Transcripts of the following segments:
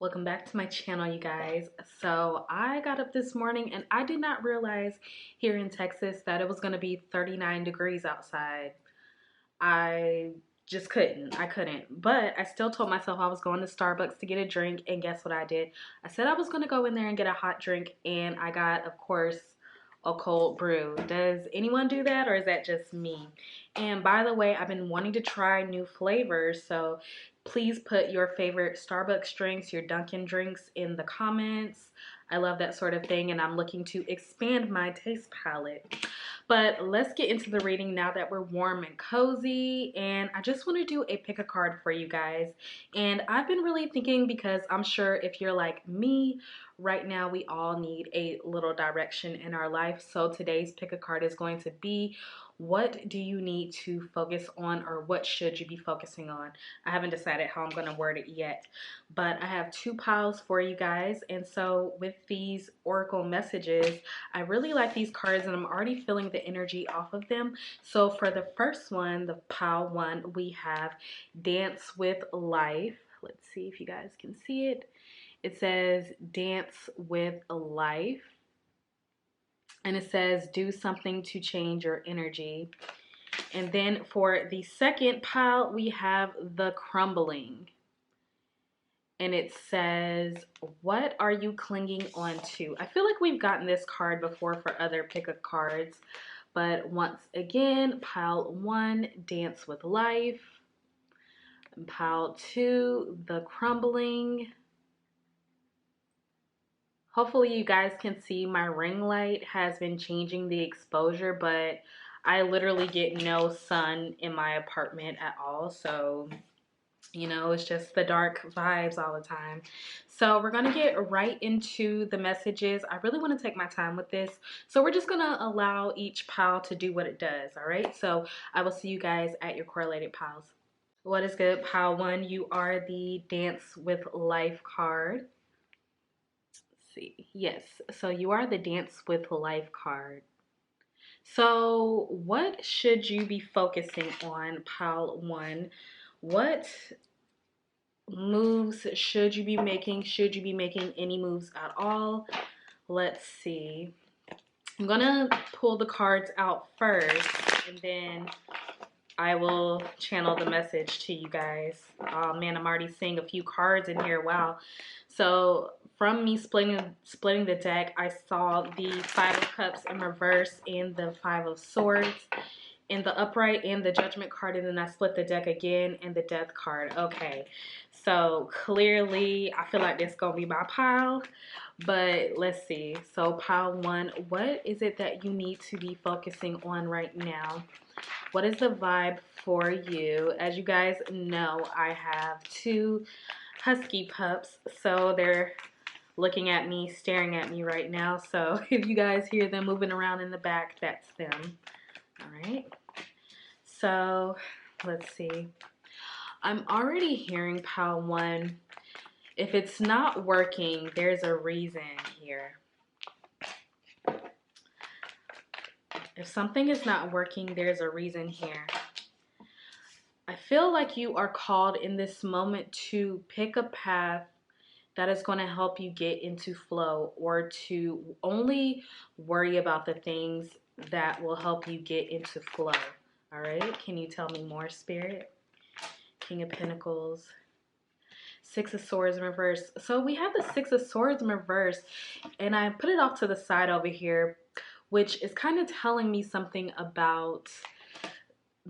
Welcome back to my channel, you guys. So I got up this morning and I did not realize here in Texas that it was going to be 39 degrees outside. I just couldn't. I couldn't. But I still told myself I was going to Starbucks to get a drink, and guess what I did? I said I was going to go in there and get a hot drink, and I got, of course, a cold brew. Does anyone do that, or is that just me? And by the way, I've been wanting to try new flavors, so please put your favorite Starbucks drinks, your Dunkin' drinks in the comments. I love that sort of thing, and I'm looking to expand my taste palette. But let's get into the reading now that we're warm and cozy. And I just want to do a pick a card for you guys. And I've been really thinking, because I'm sure if you're like me, right now we all need a little direction in our life. So today's pick a card is going to be, what do you need to focus on, or what should you be focusing on? I haven't decided how I'm going to word it yet, but I have two piles for you guys. And so with these oracle messages, I really like these cards and I'm already feeling the energy off of them. So for the first one, the pile one, we have Dance with Life. Let's see if you guys can see it. It says Dance with Life. And it says do something to change your energy. And then for the second pile, we have The Crumbling. And it says, what are you clinging on to? I feel like we've gotten this card before for other pick a cards. But once again, pile one, Dance with Life. And pile two, The Crumbling. Hopefully you guys can see my ring light has been changing the exposure, but I literally get no sun in my apartment at all. So it's just the dark vibes all the time. So we're going to get right into the messages. I really want to take my time with this. So we're just going to allow each pile to do what it does. All right. So I will see you guys at your correlated piles. What is good? Pile one, you are the Dance with Life card. Let's see. Yes. So you are the Dance with Life card. So what should you be focusing on, pile one? What moves should you be making? Should you be making any moves at all? Let's see. I'm gonna pull the cards out first, and then I will channel the message to you guys. Oh man, I'm already seeing a few cards in here. Wow. So from me splitting the deck, I saw the Five of Cups in reverse and the Five of Swords in the upright and the Judgment card, and then I split the deck again and the Death card. Okay, so clearly I feel like this is gonna be my pile, but let's see. So pile one, what is it that you need to be focusing on right now? What is the vibe for you? As you guys know, I have two husky pups, so they're looking at me, staring at me right now. So if you guys hear them moving around in the back, that's them. All right. So let's see. I'm already hearing pile one. If it's not working, there's a reason here. If something is not working, there's a reason here. I feel like you are called in this moment to pick a path that is going to help you get into flow, or to only worry about the things that will help you get into flow. All right, can you tell me more, Spirit? King of Pentacles, Six of Swords in reverse. So we have the Six of Swords in reverse, and I put it off to the side over here, which is kind of telling me something about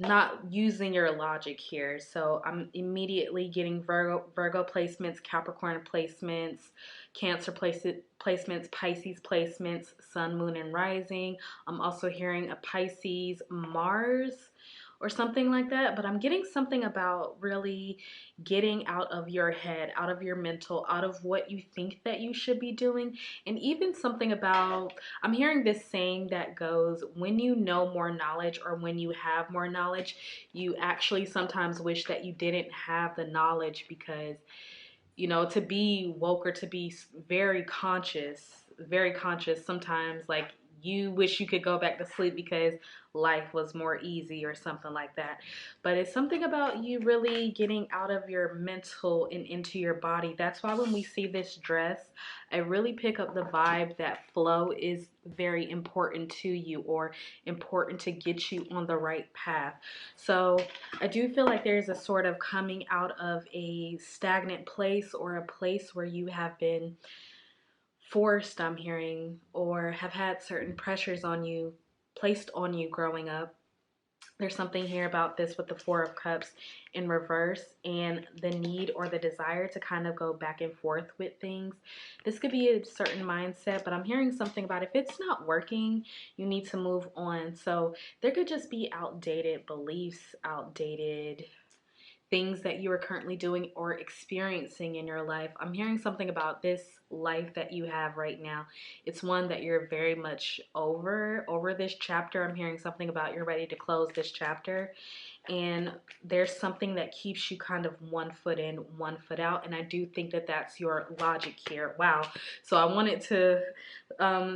not using your logic here. So I'm immediately getting Virgo placements, Capricorn placements, Cancer placements, Pisces placements, Sun, Moon, and Rising. I'm also hearing a Pisces Mars or something like that, but I'm getting something about really getting out of your head, out of your mental, out of what you think that you should be doing, and even something about, I'm hearing this saying that goes, when you know more knowledge, or when you have more knowledge, you actually sometimes wish that you didn't have the knowledge, because to be woke, or to be very conscious, sometimes, like, you wish you could go back to sleep because life was more easy or something like that. But it's something about you really getting out of your mental and into your body. That's why when we see this dress, I really pick up the vibe that flow is very important to you, or important to get you on the right path. So I do feel like there's a sort of coming out of a stagnant place, or a place where you have been forced, I'm hearing, or have had certain pressures on you, placed on you growing up. There's something here about this with the Four of Cups in reverse, and the need or the desire to kind of go back and forth with things. This could be a certain mindset, but I'm hearing something about if it's not working, you need to move on. So there could just be outdated beliefs, outdated things that you are currently doing or experiencing in your life. I'm hearing something about this life that you have right now. It's one that you're very much over this chapter. I'm hearing something about you're ready to close this chapter, and there's something that keeps you kind of one foot in, one foot out. And I do think that that's your logic here. Wow. So I wanted to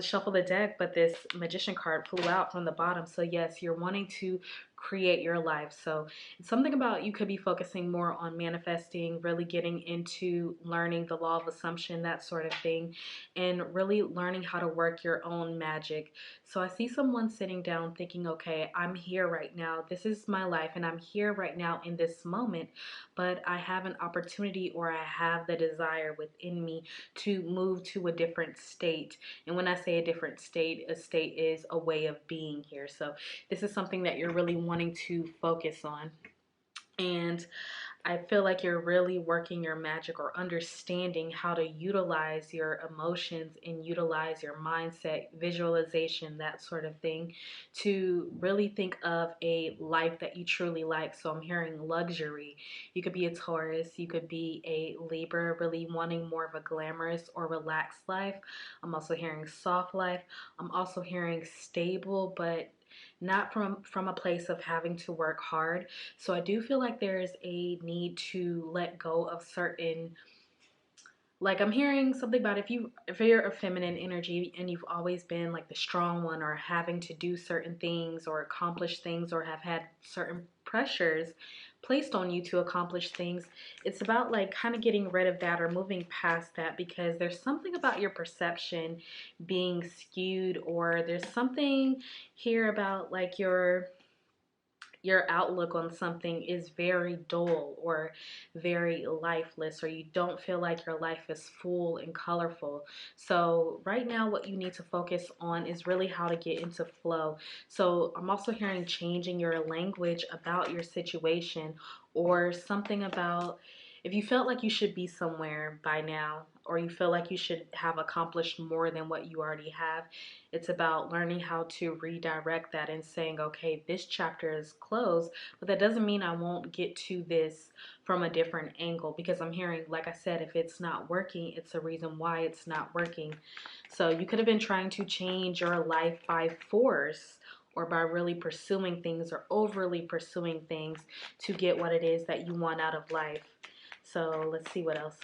shuffle the deck, but this Magician card flew out from the bottom. So yes, you're wanting to create your life. So it's something about you could be focusing more on manifesting, really getting into learning the law of assumption, that sort of thing, and really learning how to work your own magic. So I see someone sitting down thinking, okay, I'm here right now. This is my life, and I'm here right now in this moment, but I have an opportunity, or I have the desire within me to move to a different state. And when I say a different state, a state is a way of being here. So this is something that you're really wanting to focus on. And I feel like you're really working your magic, or understanding how to utilize your emotions and utilize your mindset, visualization, that sort of thing, to really think of a life that you truly like. So I'm hearing luxury. You could be a Taurus, you could be a Libra, really wanting more of a glamorous or relaxed life. I'm also hearing soft life. I'm also hearing stable, but not from a place of having to work hard. So I do feel like there's a need to let go of certain, like I'm hearing something about if you're a feminine energy and you've always been like the strong one, or having to do certain things or accomplish things, or have had certain pressures placed on you to accomplish things, it's about like kind of getting rid of that or moving past that, because there's something about your perception being skewed, or there's something here about like your outlook on something is very dull or very lifeless, or you don't feel like your life is full and colorful. So right now what you need to focus on is really how to get into flow. So I'm also hearing changing your language about your situation, or something about if you felt like you should be somewhere by now, or you feel like you should have accomplished more than what you already have. It's about learning how to redirect that and saying, okay, this chapter is closed, but that doesn't mean I won't get to this from a different angle, because I'm hearing, like I said, if it's not working, it's a reason why it's not working. So you could have been trying to change your life by force, or by really pursuing things, or overly pursuing things to get what it is that you want out of life. So let's see what else.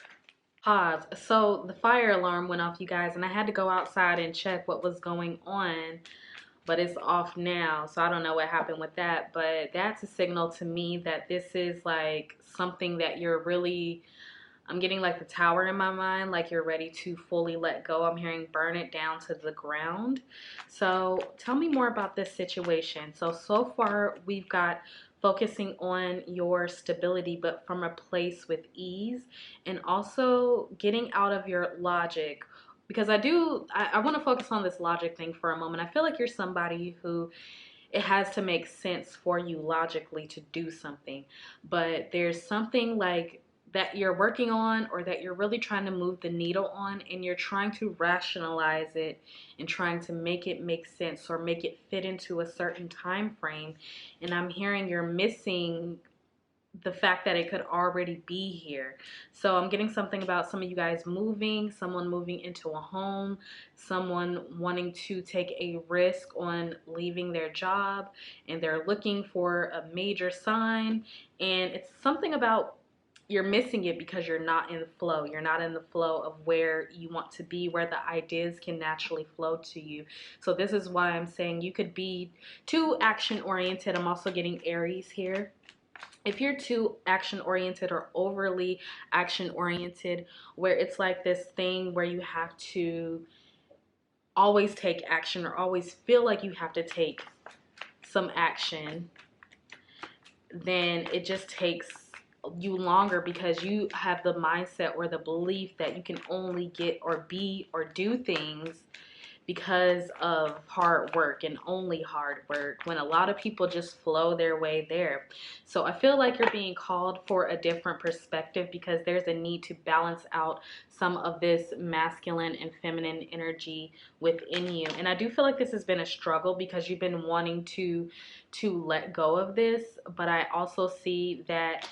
Pause. So the fire alarm went off, you guys, and I had to go outside and check what was going on, but it's off now. So I don't know what happened with that, but that's a signal to me that this is like something that you're really, I'm getting like the tower in my mind, like you're ready to fully let go. I'm hearing burn it down to the ground. So tell me more about this situation. So far we've got focusing on your stability, but from a place with ease, and also getting out of your logic. Because I want to focus on this logic thing for a moment. I feel like you're somebody who it has to make sense for you logically to do something, but there's something like that you're working on, or that you're really trying to move the needle on, and you're trying to rationalize it and trying to make it make sense, or make it fit into a certain time frame. And I'm hearing you're missing the fact that it could already be here. So I'm getting something about some of you guys moving, someone moving into a home, someone wanting to take a risk on leaving their job, and they're looking for a major sign. And it's something about you're missing it because you're not in the flow. You're not in the flow of where you want to be, where the ideas can naturally flow to you. So this is why I'm saying you could be too action oriented. I'm also getting Aries here. If you're too action oriented or overly action oriented, where it's like this thing where you have to always take action or always feel like you have to take some action, then it just takes you longer because you have the mindset or the belief that you can only get or be or do things because of hard work and only hard work, when a lot of people just flow their way there. So I feel like you're being called for a different perspective because there's a need to balance out some of this masculine and feminine energy within you. And I do feel like this has been a struggle because you've been wanting to let go of this, but I also see that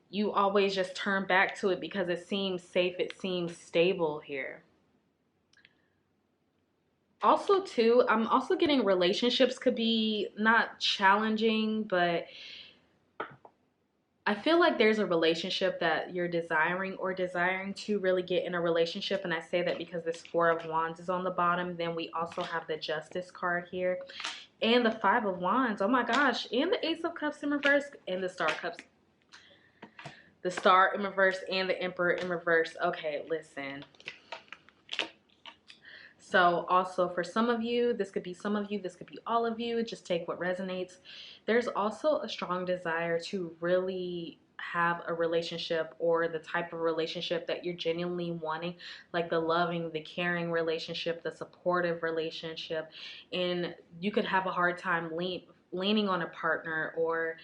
you always just turn back to it because it seems safe, it seems stable here. Also too, I'm also getting relationships could be not challenging, but I feel like there's a relationship that you're desiring or desiring to really get in a relationship. And I say that because this Four of Wands is on the bottom. Then we also have the Justice card here and the Five of Wands. Oh my gosh. And the Ace of Cups in reverse and the Star Cups. The Star in reverse and the Emperor in reverse. Okay, listen. So also for some of you, this could be some of you, this could be all of you, just take what resonates. There's also a strong desire to really have a relationship or the type of relationship that you're genuinely wanting, like the loving, the caring relationship, the supportive relationship. And you could have a hard time leaning on a partner or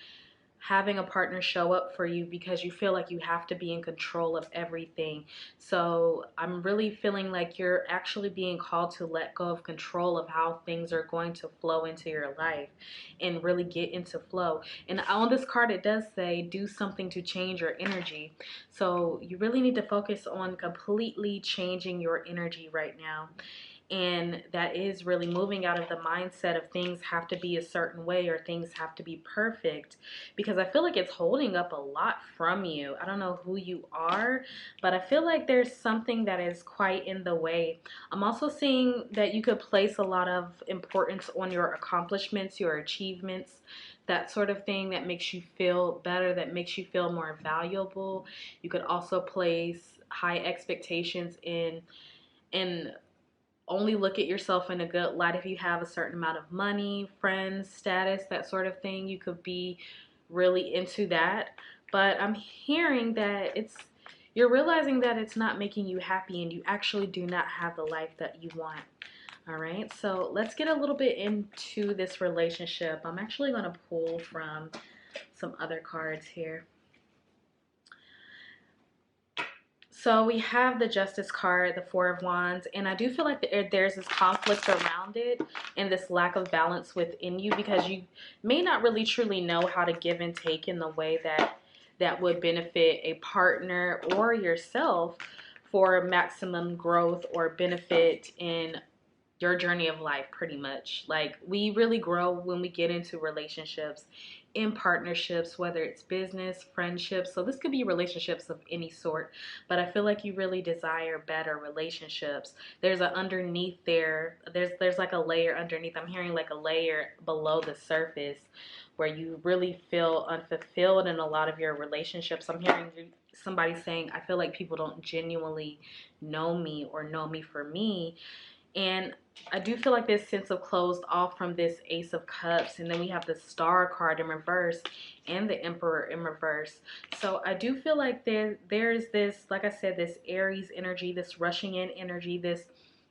having a partner show up for you because you feel like you have to be in control of everything. So I'm really feeling like you're actually being called to let go of control of how things are going to flow into your life and really get into flow. And on this card, it does say do something to change your energy. So you really need to focus on completely changing your energy right now. And that is really moving out of the mindset of things have to be a certain way or things have to be perfect, because I feel like it's holding up a lot from you. I don't know who you are, but I feel like there's something that is quite in the way. I'm also seeing that you could place a lot of importance on your accomplishments, your achievements, that sort of thing that makes you feel better, that makes you feel more valuable. You could also place high expectations in only look at yourself in a good light. If you have a certain amount of money, friends, status, that sort of thing, you could be really into that. But I'm hearing that you're realizing that it's not making you happy and you actually do not have the life that you want. All right, so let's get a little bit into this relationship. I'm actually going to pull from some other cards here. So we have the Justice card, the Four of Wands, and I do feel like there's this conflict around it and this lack of balance within you because you may not really truly know how to give and take in the way that would benefit a partner or yourself for maximum growth or benefit in your journey of life. Pretty much, like, we really grow when we get into relationships, in partnerships, whether it's business, friendships. So this could be relationships of any sort, but I feel like you really desire better relationships. There's a underneath there, there's like a layer underneath. I'm hearing like a layer below the surface where you really feel unfulfilled in a lot of your relationships. I'm hearing somebody saying, I feel like people don't genuinely know me or know me for me. And I do feel like this sense of closed off from this Ace of Cups. And then we have the Star card in reverse and the Emperor in reverse. So I do feel like there's this, like I said, this Aries energy, this rushing in energy, this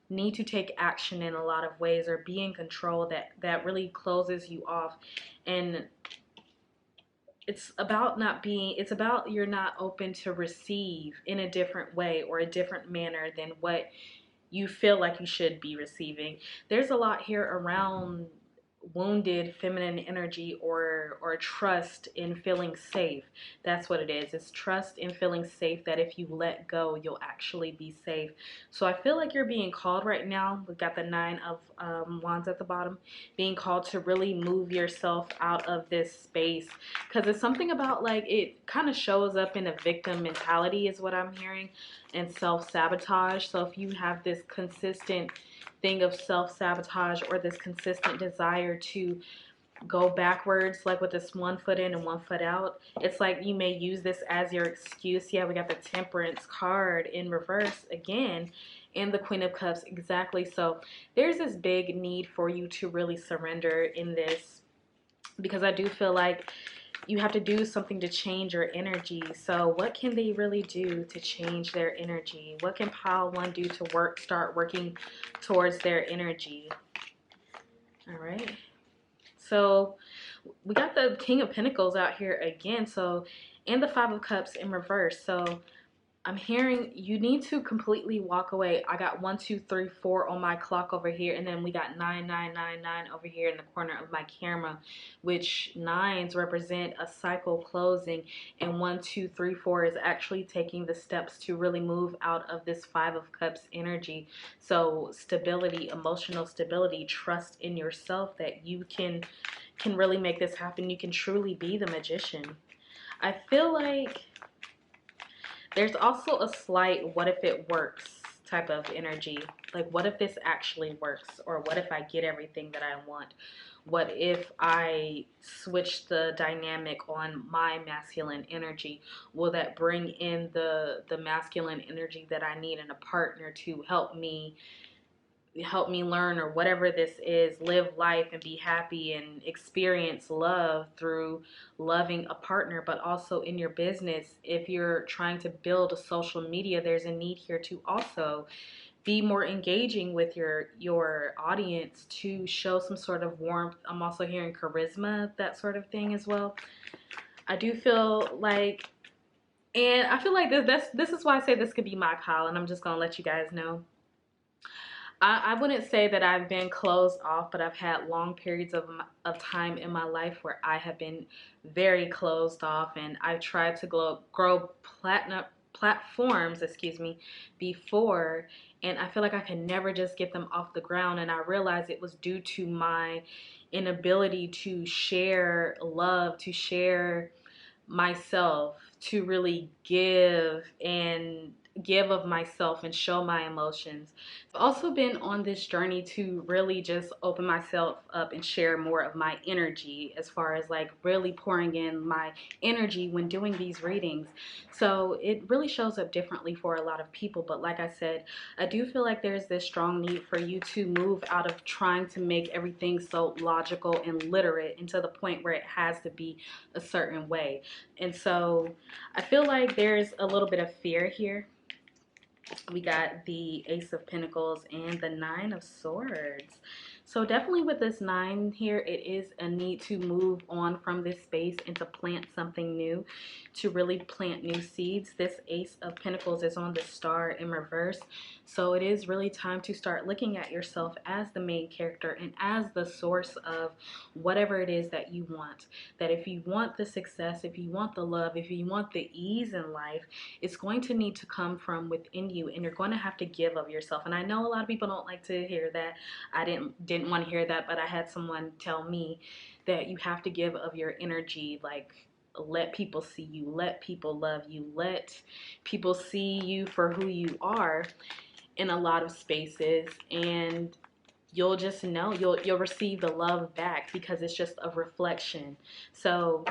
need to take action in a lot of ways or be in control that really closes you off. And it's about it's about you're not open to receive in a different way or a different manner than what you feel like you should be receiving. There's a lot here around wounded feminine energy or trust in feeling safe. That's what it is. It's trust in feeling safe, that if you let go, you'll actually be safe. So I feel like you're being called right now. We've got the Nine of Wands at the bottom, being called to really move yourself out of this space, because it's something about, like, it kind of shows up in a victim mentality is what I'm hearing, and self-sabotage. So if you have this consistent thing of self-sabotage, or this consistent desire to go backwards, like with this 1 foot in and 1 foot out, it's like you may use this as your excuse. Yeah, we got the Temperance card in reverse again, and the Queen of Cups, exactly. So there's this big need for you to really surrender in this, because I do feel like you have to do something to change your energy. So what can they really do to change their energy? What can pile one do to start working towards their energy? All right. So we got the King of Pentacles out here again. So, and the Five of Cups in reverse. So I'm hearing you need to completely walk away. I got 1, 2, 3, 4 on my clock over here, and then we got 9, 9, 9, 9 over here in the corner of my camera, which nines represent a cycle closing, and 1, 2, 3, 4 is actually taking the steps to really move out of this Five of Cups energy. So stability, emotional stability, trust in yourself that you can really make this happen. You can truly be the magician. I feel like there's also a slight what if it works type of energy. Like, what if this actually works? Or what if I get everything that I want? What if I switch the dynamic on my masculine energy? Will that bring in the masculine energy that I need in a partner to help me learn, or whatever this is, live life and be happy and experience love through loving a partner? But also in your business, if you're trying to build a social media, there's a need here to also be more engaging with your audience, to show some sort of warmth. I'm also hearing charisma, that sort of thing as well. I do feel like, and I feel like this is why I say this could be my call, and I'm just gonna let you guys know. I wouldn't say that I've been closed off, but I've had long periods of time in my life where I have been very closed off, and I've tried to grow platforms, excuse me, before, and I feel like I could never just get them off the ground, and I realized it was due to my inability to share love, to share myself, to really give of myself and show my emotions. I've also been on this journey to really just open myself up and share more of my energy, as far as like really pouring in my energy when doing these readings. So it really shows up differently for a lot of people. But like I said, I do feel like there's this strong need for you to move out of trying to make everything so logical and literate, into the point where it has to be a certain way. And so I feel like there's a little bit of fear here. We got the Ace of Pentacles and the Nine of Swords. So definitely with this 9 here, it is a need to move on from this space and to plant something new, to really plant new seeds. This Ace of Pentacles is on the Star in reverse. So it is really time to start looking at yourself as the main character and as the source of whatever it is that you want. That if you want the success, if you want the love, if you want the ease in life, it's going to need to come from within you, and you're going to have to give of yourself. And I know a lot of people don't like to hear that. I didn't want to hear that, but I had someone tell me that you have to give of your energy. Like, let people see you, let people love you, let people see you for who you are in a lot of spaces, and you'll just know you'll receive the love back, because it's just a reflection. So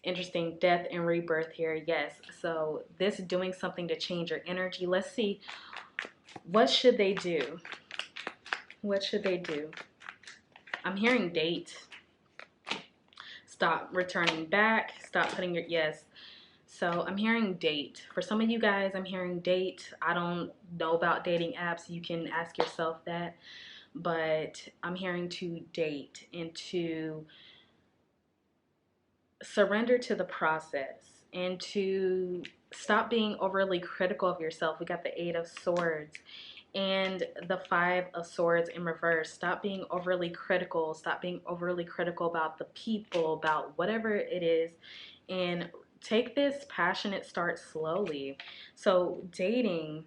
interesting, death and rebirth here. Yes, so this doing something to change your energy. Let's see, what should they do? What should they do? I'm hearing date. Stop returning back. Stop putting your, yes. So I'm hearing date. For some of you guys, I'm hearing date. I don't know about dating apps. You can ask yourself that. But I'm hearing to date and to surrender to the process, and to stop being overly critical of yourself. We got the Eight of Swords, and the Five of Swords in reverse. Stop being overly critical. Stop being overly critical about the people, about whatever it is, and take this passionate start slowly. So dating,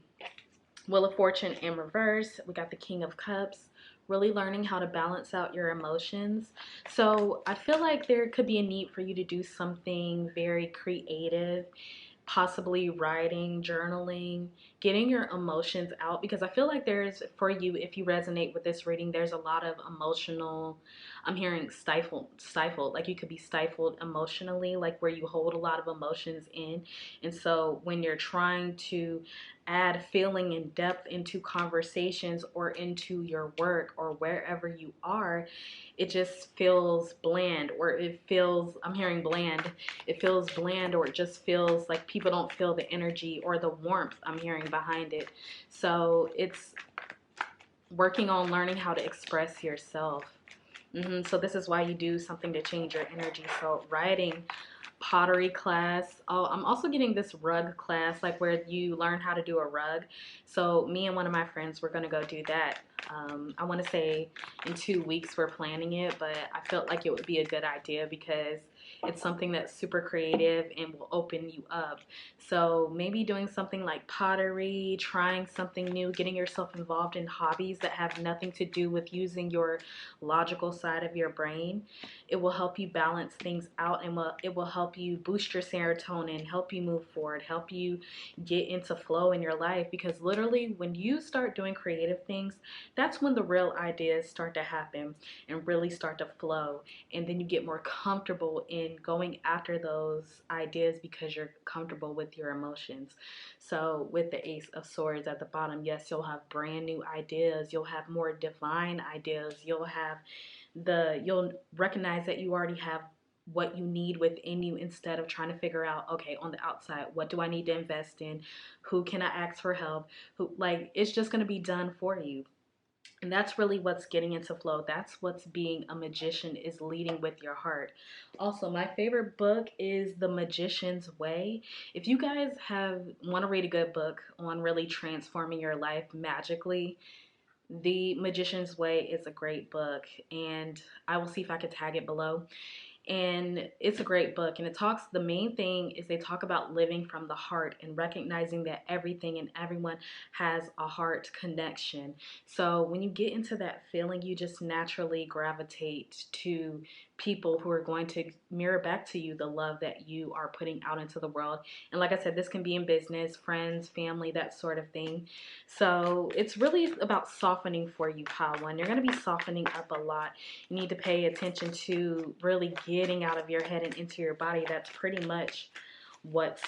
Wheel of Fortune in reverse. We got the King of Cups. Really learning how to balance out your emotions. So I feel like there could be a need for you to do something very creative, possibly writing, journaling, getting your emotions out, because I feel like there's, for you, if you resonate with this reading, there's a lot of emotional, I'm hearing stifled, like you could be stifled emotionally, like where you hold a lot of emotions in. And so when you're trying to add feeling and depth into conversations or into your work or wherever you are, it just feels bland, or it feels, I'm hearing bland, it feels bland, or it just feels like people don't feel the energy or the warmth I'm hearing behind it. So it's working on learning how to express yourself. So this is why you do something to change your energy. So writing, pottery class. Oh, I'm also getting this rug class, like where you learn how to do a rug. So me and one of my friends, we're gonna go do that. I want to say in 2 weeks we're planning it, but I felt like it would be a good idea because it's something that's super creative and will open you up. So maybe doing something like pottery, trying something new, getting yourself involved in hobbies that have nothing to do with using your logical side of your brain. It will help you balance things out, and it will help you boost your serotonin, help you move forward, help you get into flow in your life, because literally when you start doing creative things, that's when the real ideas start to happen and really start to flow. And then you get more comfortable in going after those ideas because you're comfortable with your emotions. So with the Ace of Swords at the bottom, yes, you'll have brand new ideas, you'll have more divine ideas, you'll recognize that you already have what you need within you, instead of trying to figure out, okay, on the outside, what do I need to invest in, who can I ask for help, who, like, it's just going to be done for you. And that's really what's getting into flow. That's what's being a magician, is leading with your heart. Also, my favorite book is The Magician's Way. If you guys have want to read a good book on really transforming your life magically, The Magician's Way is a great book, and I will see if I can tag it below. And it's a great book, and it talks, the main thing is they talk about living from the heart and recognizing that everything and everyone has a heart connection. So when you get into that feeling, you just naturally gravitate to people who are going to mirror back to you the love that you are putting out into the world. And like I said, this can be in business, friends, family, that sort of thing. So it's really about softening for you, pile one. You're going to be softening up a lot. You need to pay attention to really getting out of your head and into your body. That's pretty much what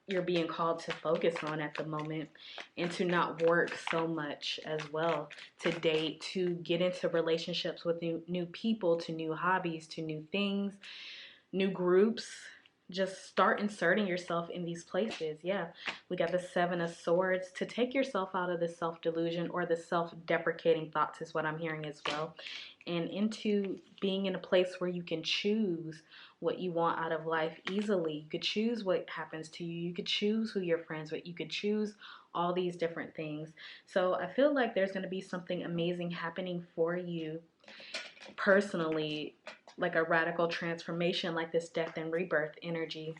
you're being called to focus on at the moment, and to not work so much as well, to date, to get into relationships with new people, to new hobbies, to new things, new groups. Just start inserting yourself in these places. Yeah, we got the Seven of Swords, to take yourself out of the self-delusion or the self-deprecating thoughts is what I'm hearing as well, and into being in a place where you can choose what you want out of life easily. You could choose what happens to you. You could choose who you're friends with. You could choose all these different things. So I feel like there's going to be something amazing happening for you personally, like a radical transformation, like this death and rebirth energy.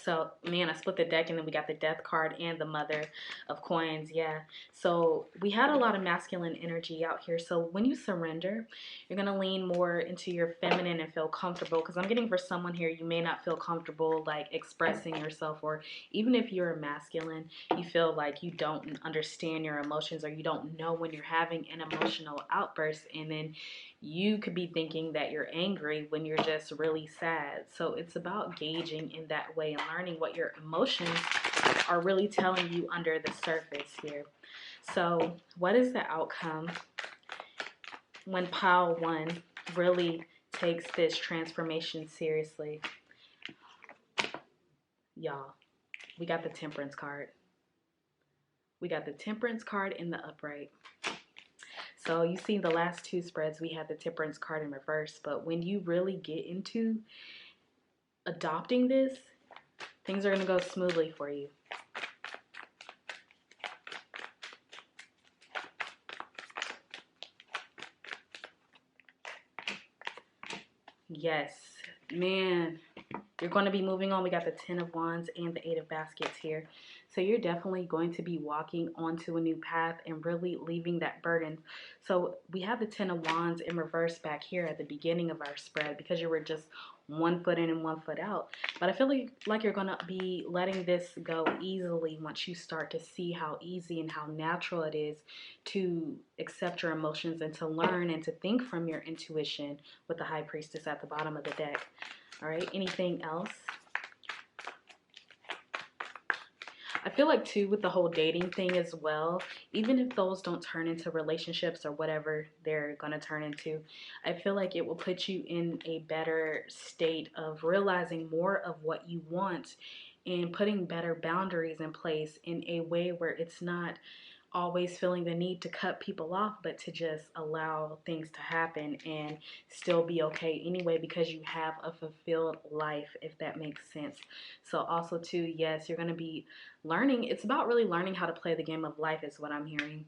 So, man, I split the deck, and then we got the Death card and the Mother of Coins. Yeah. So we had a lot of masculine energy out here. So when you surrender, you're going to lean more into your feminine and feel comfortable. Because I'm getting, for someone here, you may not feel comfortable like expressing yourself, or even if you're masculine, you feel like you don't understand your emotions, or you don't know when you're having an emotional outburst. And then you could be thinking that you're angry when you're just really sad. So it's about gauging in that way and learning what your emotions are really telling you under the surface here. So what is the outcome when pile one really takes this transformation seriously? Y'all, we got the Temperance card. We got the Temperance card in the upright. So you see the last two spreads, we had the Temperance card in reverse, but when you really get into adopting this, things are going to go smoothly for you. Yes, man, you're going to be moving on. We got the 10 of Wands and the 8 of Baskets here. So you're definitely going to be walking onto a new path and really leaving that burden. So we have the 10 of Wands in reverse back here at the beginning of our spread because you were just 1 foot in and 1 foot out. But I feel like you're going to be letting this go easily once you start to see how easy and how natural it is to accept your emotions and to learn and to think from your intuition with the High Priestess at the bottom of the deck. All right, anything else? I feel like too with the whole dating thing as well, even if those don't turn into relationships or whatever they're going to turn into, I feel like it will put you in a better state of realizing more of what you want and putting better boundaries in place in a way where it's not always feeling the need to cut people off, but to just allow things to happen and still be okay anyway because you have a fulfilled life, if that makes sense. So also too, yes, you're going to be learning. It's about really learning how to play the game of life is what I'm hearing.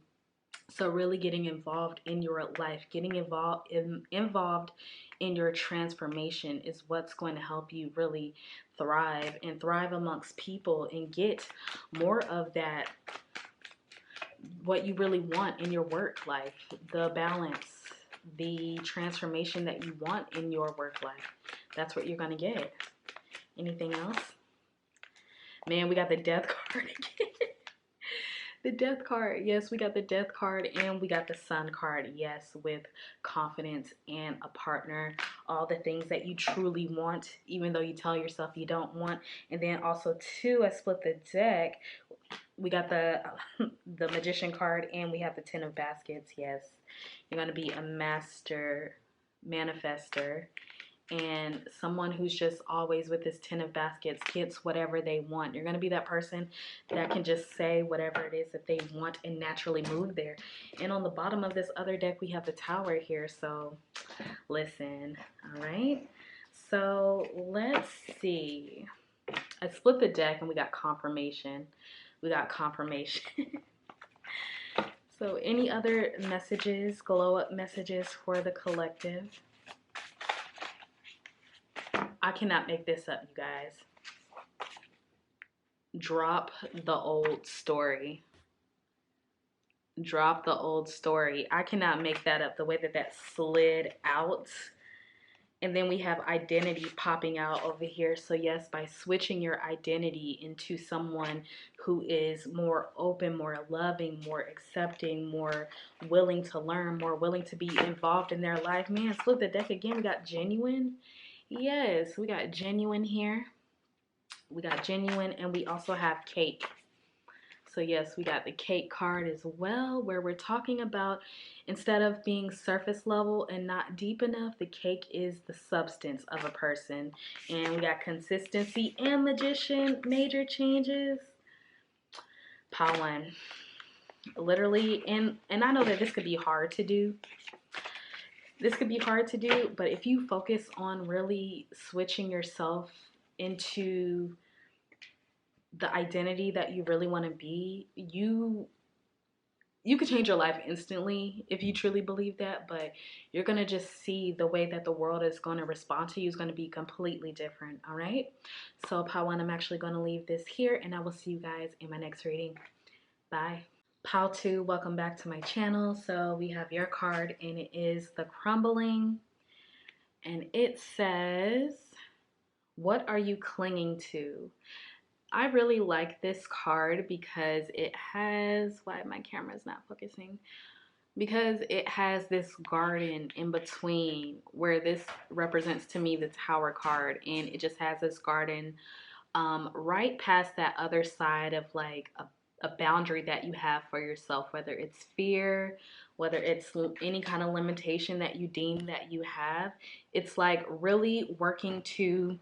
So really getting involved in your life, getting involved in your transformation is what's going to help you really thrive and thrive amongst people and get more of that what you really want in your work life, the balance, the transformation that you want in your work life. That's what you're going to get. Anything else? Man, we got the death card again. The death card. Yes, we got the death card and we got the sun card. Yes, with confidence and a partner. All the things that you truly want, even though you tell yourself you don't want. And then also, too, I split the deck. We got the Magician card and we have the 10 of Baskets. Yes, you're going to be a master manifester and someone who's just always with this 10 of Baskets gets whatever they want. You're going to be that person that can just say whatever it is that they want and naturally move there. And on the bottom of this other deck, we have the Tower here. So listen, all right? So let's see. I split the deck and we got confirmation. We got confirmation. So any other messages, glow up messages for the collective? I cannot make this up, you guys. Drop the old story. Drop the old story. I cannot make that up. The way that that slid out. And then we have identity popping out over here. So yes, by switching your identity into someone who is more open, more loving, more accepting, more willing to learn, more willing to be involved in their life. Man, flip the deck again. We got genuine. Yes, we got genuine here. We got genuine and we also have cake. So yes, we got the cake card as well, where we're talking about instead of being surface level and not deep enough, the cake is the substance of a person. And we got consistency and magician, major changes. Pollen. Literally, and I know that this could be hard to do. This could be hard to do, but if you focus on really switching yourself into the identity that you really want to be, you could change your life instantly if you truly believe that, but you're going to just see the way that the world is going to respond to you is going to be completely different, all right? So, Pawan, I'm actually going to leave this here, and I will see you guys in my next reading. Bye. Pal 2, welcome back to my channel. So, we have your card, and it is the Crumbling, and it says, what are you clinging to? I really like this card because it has, why my camera's not focusing? Because it has this garden in between where this represents to me the Tower card, and it just has this garden right past that other side of like a boundary that you have for yourself, whether it's fear, whether it's any kind of limitation that you deem that you have. It's like really working to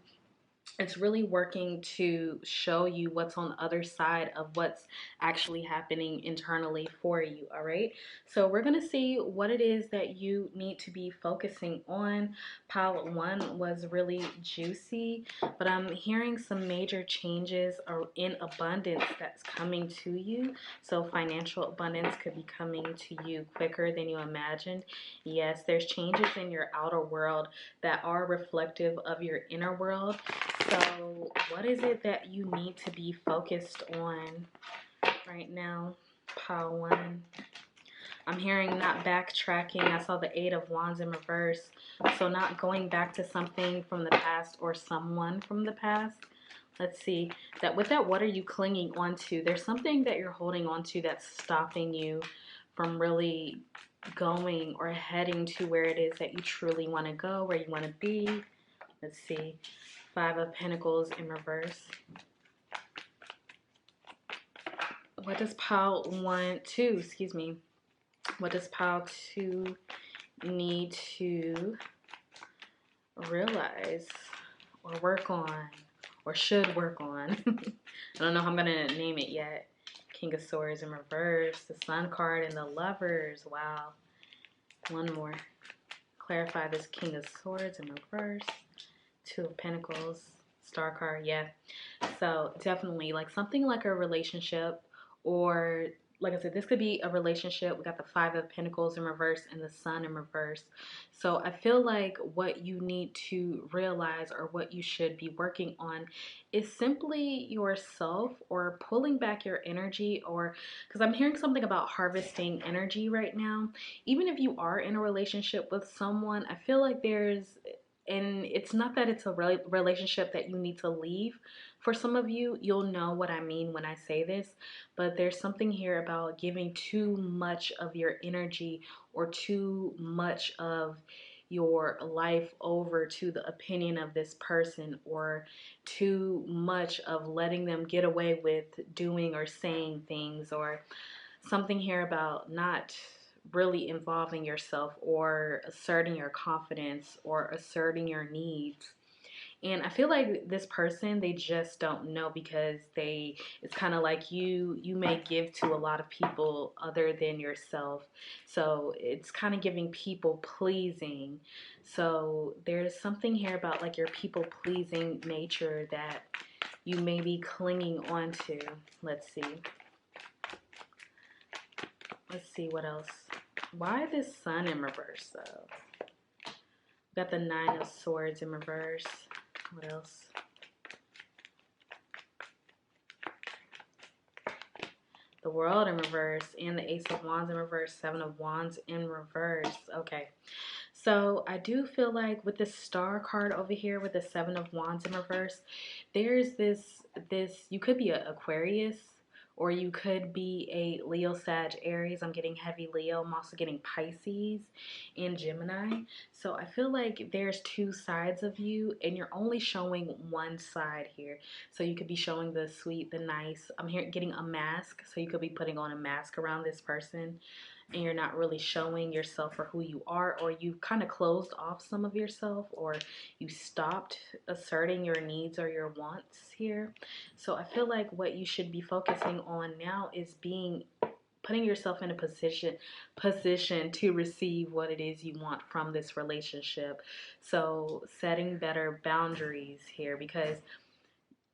It's really working to show you what's on the other side of what's actually happening internally for you. All right, so we're going to see what it is that you need to be focusing on. Pile one was really juicy, but I'm hearing some major changes are in abundance that's coming to you. So financial abundance could be coming to you quicker than you imagined. Yes, there's changes in your outer world that are reflective of your inner world. So, what is it that you need to be focused on right now? Pile one. I'm hearing not backtracking. I saw the Eight of Wands in reverse. So, not going back to something from the past or someone from the past. Let's see. That with that, what are you clinging onto? There's something that you're holding onto that's stopping you from really going or heading to where it is that you truly want to go, where you want to be. Let's see. Five of Pentacles in reverse. What does pile two, excuse me. What does pile two need to realize or work on or should work on? I don't know how I'm going to name it yet. King of Swords in reverse. The Sun card and the Lovers. Wow. One more. Clarify this King of Swords in reverse. Two of Pentacles. Star card, yeah. So definitely like something like a relationship, or like I said, this could be a relationship. We got the Five of Pentacles in reverse and the Sun in reverse. So I feel like what you need to realize or what you should be working on is simply yourself, or pulling back your energy, or because I'm hearing something about harvesting energy right now. Even if you are in a relationship with someone, I feel like and it's not that it's a relationship that you need to leave. For some of you, you'll know what I mean when I say this, but there's something here about giving too much of your energy or too much of your life over to the opinion of this person, or too much of letting them get away with doing or saying things, or something here about not really involving yourself or asserting your confidence or asserting your needs. And I feel like this person, they just don't know, because it's kind of like you may give to a lot of people other than yourself. So it's kind of giving people pleasing. So there's something here about like your people pleasing nature that you may be clinging onto. Let's see. Let's see what else. Why this Sun in reverse though? Got the Nine of Swords in reverse. What else? The World in reverse and the Ace of Wands in reverse. Seven of Wands in reverse. Okay. So I do feel like with the Star card over here with the Seven of Wands in reverse, there's this you could be an Aquarius, or you could be a Leo, Sag, Aries. I'm getting heavy Leo. I'm also getting Pisces and Gemini. So I feel like there's two sides of you, and you're only showing one side here. So you could be showing the sweet, the nice. I'm here getting a mask. So you could be putting on a mask around this person, and you're not really showing yourself for who you are, or you kind of closed off some of yourself, or you stopped asserting your needs or your wants here. So I feel like what you should be focusing on now is putting yourself in a position to receive what it is you want from this relationship. So setting better boundaries here, because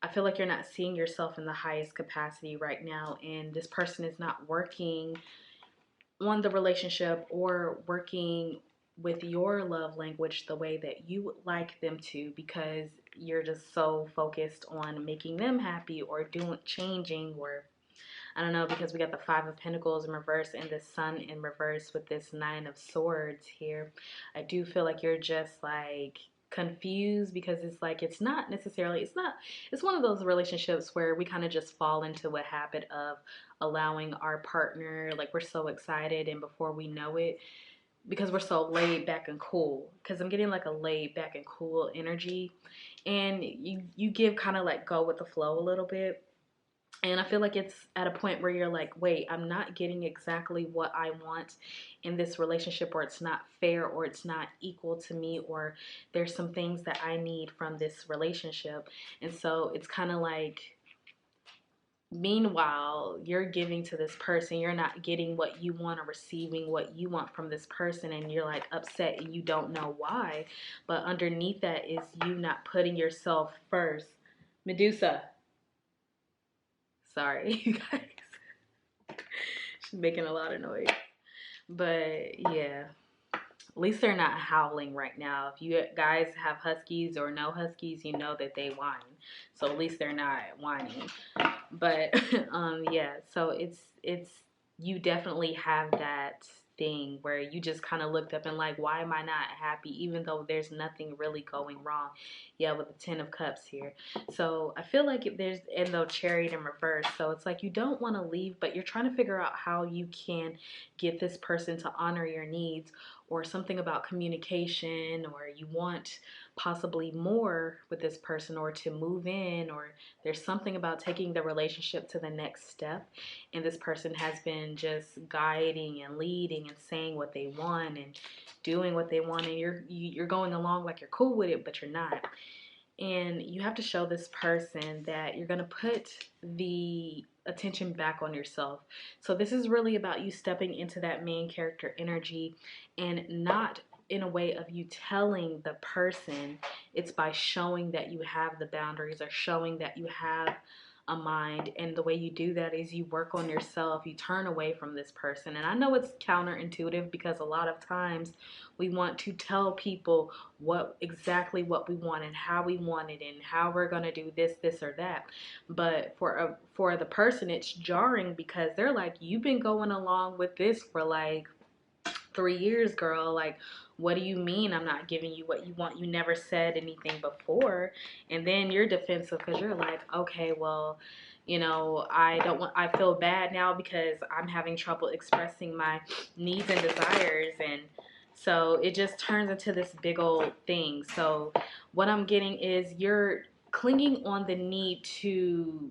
I feel like you're not seeing yourself in the highest capacity right now, and this person is not working on the relationship or working with your love language the way that you would like them to, because you're just so focused on making them happy or changing, or I don't know, because we got the Five of Pentacles in reverse and the Sun in reverse with this Nine of Swords here. I do feel like you're just like confused, because it's like it's one of those relationships where we kind of just fall into a habit of allowing our partner, like we're so excited, and before we know it, because we're so laid back and cool, because I'm getting like a laid back and cool energy, and you give kind of like go with the flow a little bit. And I feel like it's at a point where you're like, wait, I'm not getting exactly what I want in this relationship, or it's not fair, or it's not equal to me, or there's some things that I need from this relationship. And so it's kind of like, meanwhile, you're giving to this person, you're not getting what you want or receiving what you want from this person, and you're like upset and you don't know why. But underneath that is you not putting yourself first. Medusa, sorry, you guys. She's making a lot of noise. But yeah, at least they're not howling right now. If you guys have Huskies or no Huskies, you know that they whine. So at least they're not whining. But yeah, so it's you definitely have that thing where you just kind of looked up and like, why am I not happy even though there's nothing really going wrong? Yeah, with the 10 of cups here. So I feel like if there's, and though chariot in reverse, so it's like you don't want to leave, but you're trying to figure out how you can get this person to honor your needs, or something about communication, or you want possibly more with this person, or to move in, or there's something about taking the relationship to the next step, and this person has been just guiding and leading and saying what they want and doing what they want, and you're going along like you're cool with it, but you're not. And you have to show this person that you're going to put the attention back on yourself. So this is really about you stepping into that main character energy, and not in a way of you telling the person. It's by showing that you have the boundaries, or showing that you have a mind. And the way you do that is you work on yourself, you turn away from this person. And I know it's counterintuitive, because a lot of times we want to tell people exactly what we want and how we want it and how we're going to do this or that. But for the person, it's jarring, because they're like, you've been going along with this for like 3 years, girl. Like, what do you mean I'm not giving you what you want? You never said anything before. And then you're defensive, because you're like, okay, well, I feel bad now because I'm having trouble expressing my needs and desires. And so it just turns into this big old thing. So what I'm getting is you're clinging on the need to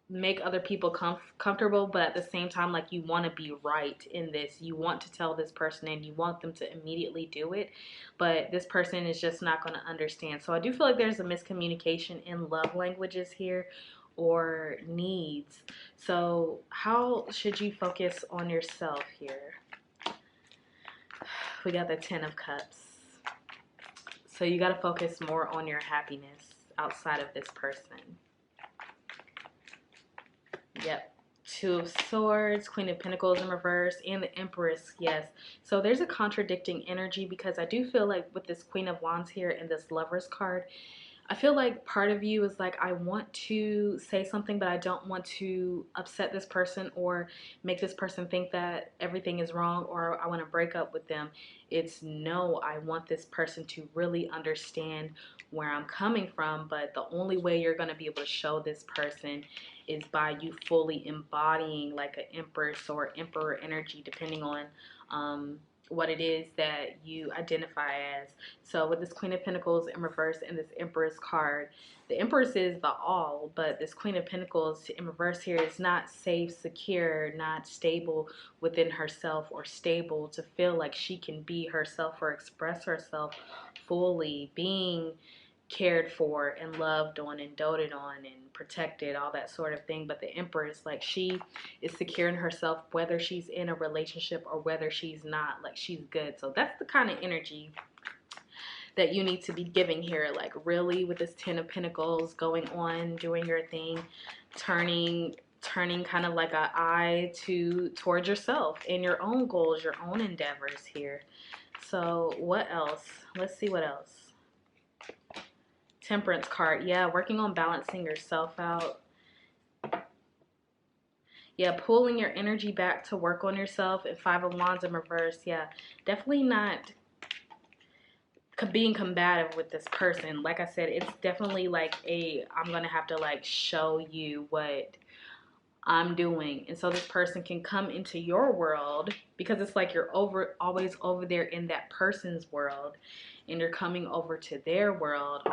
make other people comfortable, but at the same time, like, you want to be right in this. You want to tell this person and you want them to immediately do it, but this person is just not going to understand. So I do feel like there's a miscommunication in love languages here, or needs. So how should you focus on yourself here? We got the 10 of cups. So you got to focus more on your happiness outside of this person. Yep. Two of Swords, Queen of Pentacles in reverse, and the Empress, yes. So there's a contradicting energy, because I do feel like with this Queen of Wands here and this Lovers card, I feel like part of you is like, I want to say something, but I don't want to upset this person or make this person think that everything is wrong, or I want to break up with them. It's no, I want this person to really understand where I'm coming from, but the only way you're going to be able to show this person is by you fully embodying like an Empress or Emperor energy, depending on what it is that you identify as. So with this Queen of Pentacles in reverse and this Empress card, the Empress is the all, but this Queen of Pentacles in reverse here is not safe, secure, not stable within herself, or stable to feel like she can be herself or express herself fully, being cared for and loved on and doted on and protected, all that sort of thing. But the Empress, like, she is secure in herself, whether she's in a relationship or whether she's not. Like, she's good. So that's the kind of energy that you need to be giving here. Like, really, with this 10 of Pentacles, going on, doing your thing, turning kind of like an eye towards yourself and your own goals, your own endeavors here. So what else? Let's see what else. Temperance card. Yeah, working on balancing yourself out. Yeah, pulling your energy back to work on yourself. And 5 of Wands in reverse. Yeah, definitely not being combative with this person. Like I said, it's definitely like I'm going to have to like show you what I'm doing. And so this person can come into your world because it's like you're always over there in that person's world, and you're coming over to their world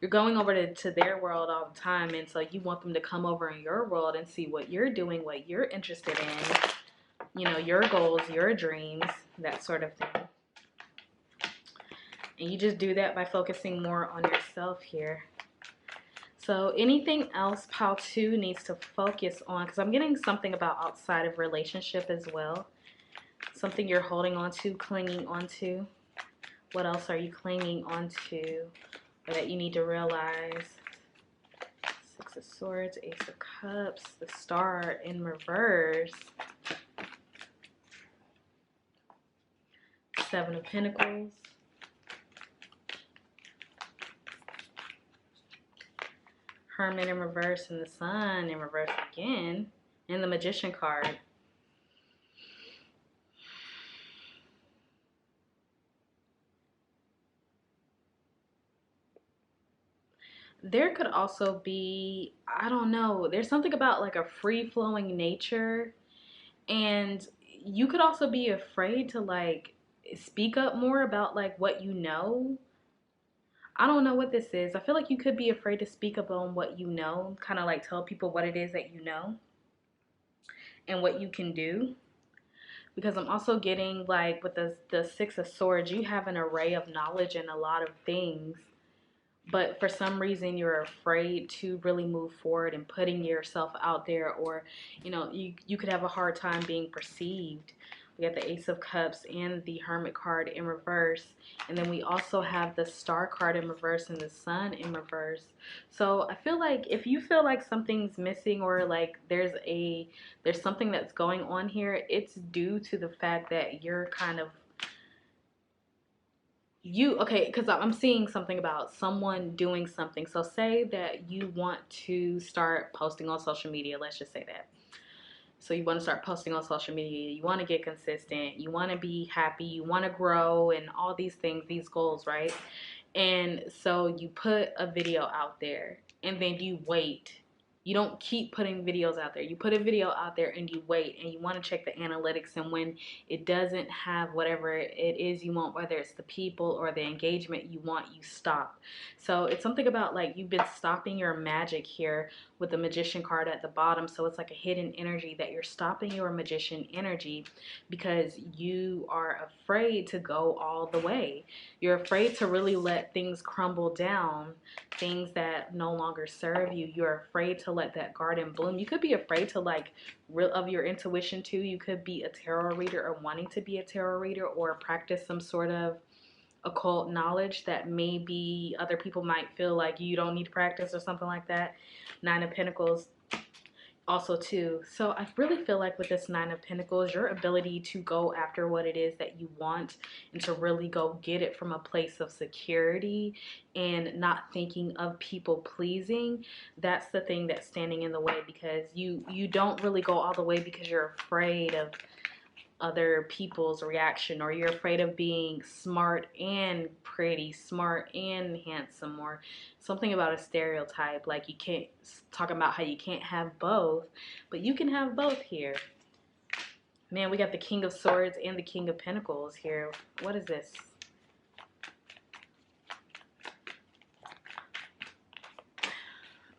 you're going over to their world all the time, and so you want them to come over in your world and see what you're doing, what you're interested in, you know, your goals, your dreams, that sort of thing. And you just do that by focusing more on yourself here. So anything else Pile 2 needs to focus on, because I'm getting something about outside of relationship as well. Something you're holding on to, clinging onto. What else are you clinging onto or that you need to realize? Six of Swords, Ace of Cups, the Star in reverse. Seven of Pentacles. Hermit in reverse and the Sun in reverse again. And the Magician card. There could also be, I don't know, there's something about like a free-flowing nature. And you could also be afraid to like speak up more about like what you know. I don't know what this is. I feel like you could be afraid to speak up on what you know, kind of like tell people what it is that you know and what you can do. Because I'm also getting like with the Six of Swords, you have an array of knowledge in a lot of things, but for some reason you're afraid to really move forward and putting yourself out there, or you know, you could have a hard time being perceived. We got the Ace of Cups and the Hermit card in reverse, and then we also have the Star card in reverse and the Sun in reverse. So I feel like if you feel like something's missing, or like there's something that's going on here, it's due to the fact that you're kind of okay, because I'm seeing something about someone doing something. So say that you want to start posting on social media, let's just say that. So you want to start posting on social media, you want to get consistent, you want to be happy, you want to grow, and all these things, these goals, right? And so you put a video out there and then you wait. You don't keep putting videos out there. You put a video out there and you wait, and you want to check the analytics, and when it doesn't have whatever it is you want, whether it's the people or the engagement you want, you stop. So it's something about like you've been stopping your magic here with the Magician card at the bottom. So it's like a hidden energy that you're stopping your magician energy because you are afraid to go all the way. You're afraid to really let things crumble down, things that no longer serve you. You're afraid to let that garden bloom. You could be afraid to like of your intuition too. You could be a tarot reader or wanting to be a tarot reader or practice some sort of occult knowledge that maybe other people might feel like you don't need to practice or something like that. Nine of Pentacles also too. So I really feel like with this Nine of Pentacles, your ability to go after what it is that you want and to really go get it from a place of security and not thinking of people pleasing, that's the thing that's standing in the way, because you don't really go all the way because you're afraid of other people's reaction, or you're afraid of being smart and pretty, smart and handsome, or something about a stereotype, like you can't talk about how you can't have both, but you can have both here. Man, we got the King of Swords and the King of Pentacles here. What is this?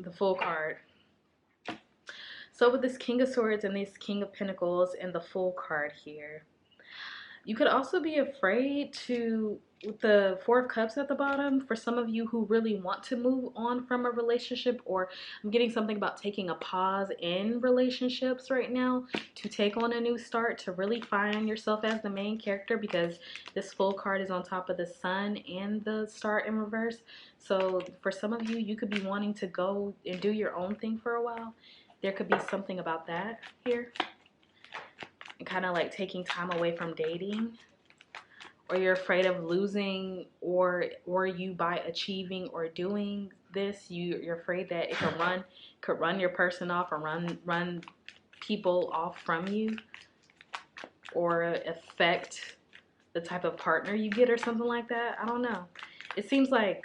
The Fool card. So with this King of Swords and this King of Pentacles and the Fool card here, you could also be afraid to, with the Four of Cups at the bottom, for some of you who really want to move on from a relationship, or I'm getting something about taking a pause in relationships right now to take on a new start, to really find yourself as the main character, because this Fool card is on top of the Sun and the Star in reverse. So for some of you, you could be wanting to go and do your own thing for a while. There could be something about that here. And kind of like taking time away from dating, or you're afraid of losing, or you by achieving or doing this, you're afraid that it could run your person off, or run people off from you, or affect the type of partner you get or something like that. I don't know. It seems like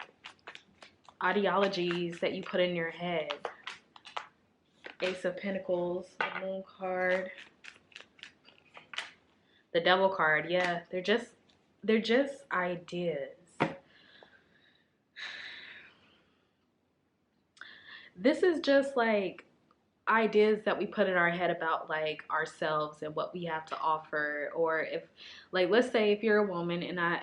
ideologies that you put in your head. Ace of Pentacles, the Moon card, the Devil card. Yeah, they're just ideas. This is just like ideas that we put in our head about like ourselves and what we have to offer. Or if, like, let's say if you're a woman, and I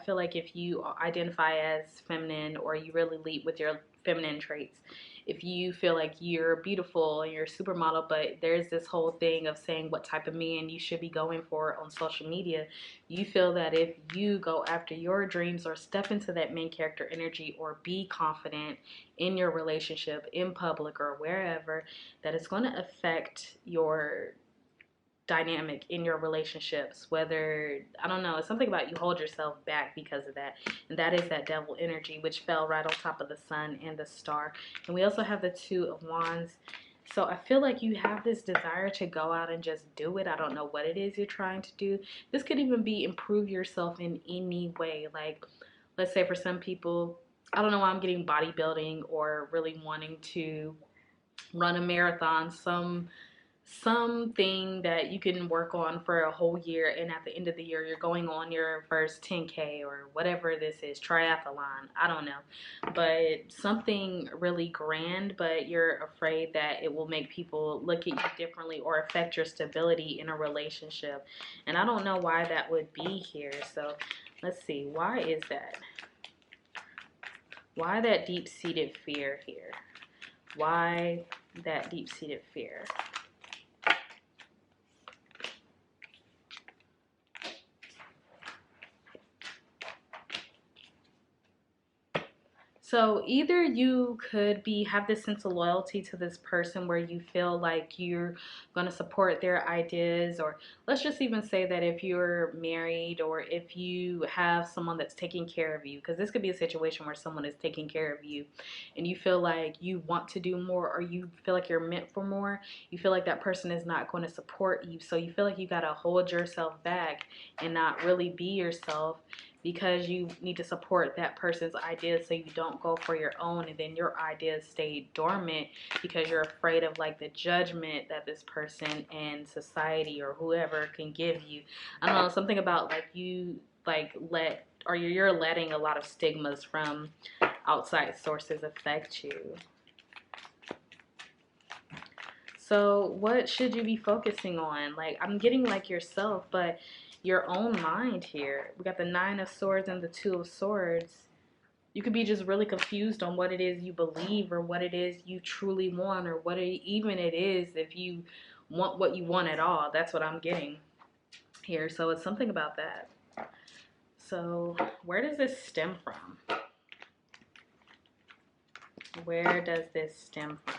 feel like if you identify as feminine or you really lead with your feminine traits, if you feel like you're beautiful and you're a supermodel, but there's this whole thing of saying what type of man you should be going for on social media, you feel that if you go after your dreams or step into that main character energy or be confident in your relationship, in public or wherever, that it's going to affect your dynamic in your relationships. Whether, I don't know, it's something about you hold yourself back because of that, and that is that devil energy, which fell right on top of the sun and the star. And we also have the Two of Wands. So I feel like you have this desire to go out and just do it. I don't know what it is you're trying to do. This could even be improve yourself in any way. Like, let's say for some people, I don't know why I'm getting bodybuilding or really wanting to run a marathon, something that you can work on for a whole year, and at the end of the year you're going on your first 10K or whatever this is, triathlon, I don't know, but something really grand, but you're afraid that it will make people look at you differently or affect your stability in a relationship. And I don't know why that would be here. So let's see, why is that? Why that deep-seated fear here? Why that deep-seated fear? So either you could have this sense of loyalty to this person where you feel like you're going to support their ideas, or let's just even say that if you're married or if you have someone that's taking care of you, because this could be a situation where someone is taking care of you and you feel like you want to do more, or you feel like you're meant for more, you feel like that person is not going to support you. So you feel like you got to hold yourself back and not really be yourself, because you need to support that person's ideas so you don't go for your own, and then your ideas stay dormant because you're afraid of like the judgment that this person and society or whoever can give you. I don't know, something about like you like you're letting a lot of stigmas from outside sources affect you. So what should you be focusing on? Like, I'm getting like yourself, but your own mind here. We got the Nine of Swords and the Two of Swords. You could be just really confused on what it is you believe, or what it is you truly want, or what even it is, if you want what you want at all. That's what I'm getting here. So it's something about that. So where does this stem from? Where does this stem from?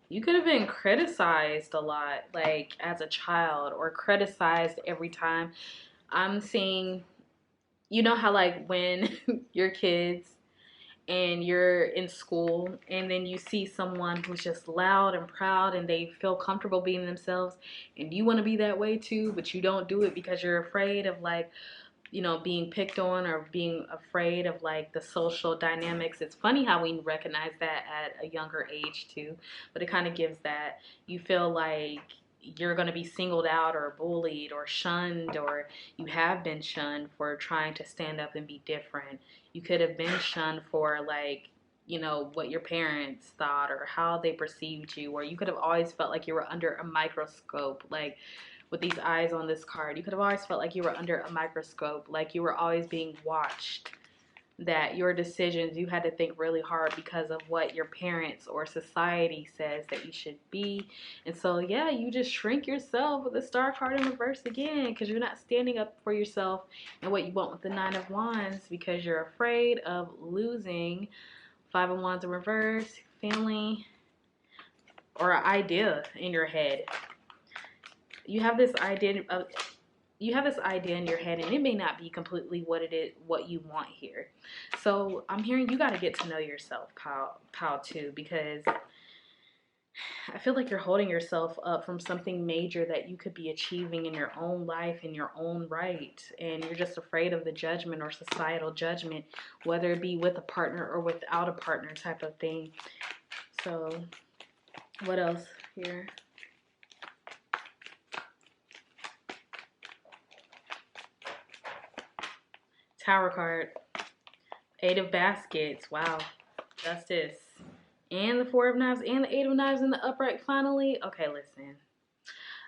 You could have been criticized a lot, like as a child, or criticized every time. I'm seeing, you know how like when you're kids and you're in school and then you see someone who's just loud and proud and they feel comfortable being themselves, and you want to be that way too, but you don't do it because you're afraid of like, you know, being picked on, or being afraid of like the social dynamics. It's funny how we recognize that at a younger age too, but it kind of gives that, you feel like you're going to be singled out or bullied or shunned, or you have been shunned for trying to stand up and be different. You could have been shunned for like, you know, what your parents thought or how they perceived you, or you could have always felt like you were under a microscope, like with these eyes on this card. You could have always felt like you were under a microscope, like you were always being watched, that your decisions, you had to think really hard because of what your parents or society says that you should be. And so, yeah, you just shrink yourself with the Star card in reverse again, because you're not standing up for yourself and what you want with the Nine of Wands, because you're afraid of losing. Five of Wands in reverse, family, or an idea in your head. You have this idea in your head, and it may not be completely what you want here. So I'm hearing you got to get to know yourself, pal too, because I feel like you're holding yourself up from something major that you could be achieving in your own life, in your own right. And you're just afraid of the judgment or societal judgment, whether it be with a partner or without a partner type of thing. So, what else here? Tower card. 8 of baskets. Wow. Justice. And the 4 of knives and the 8 of knives in the upright finally. Okay, listen.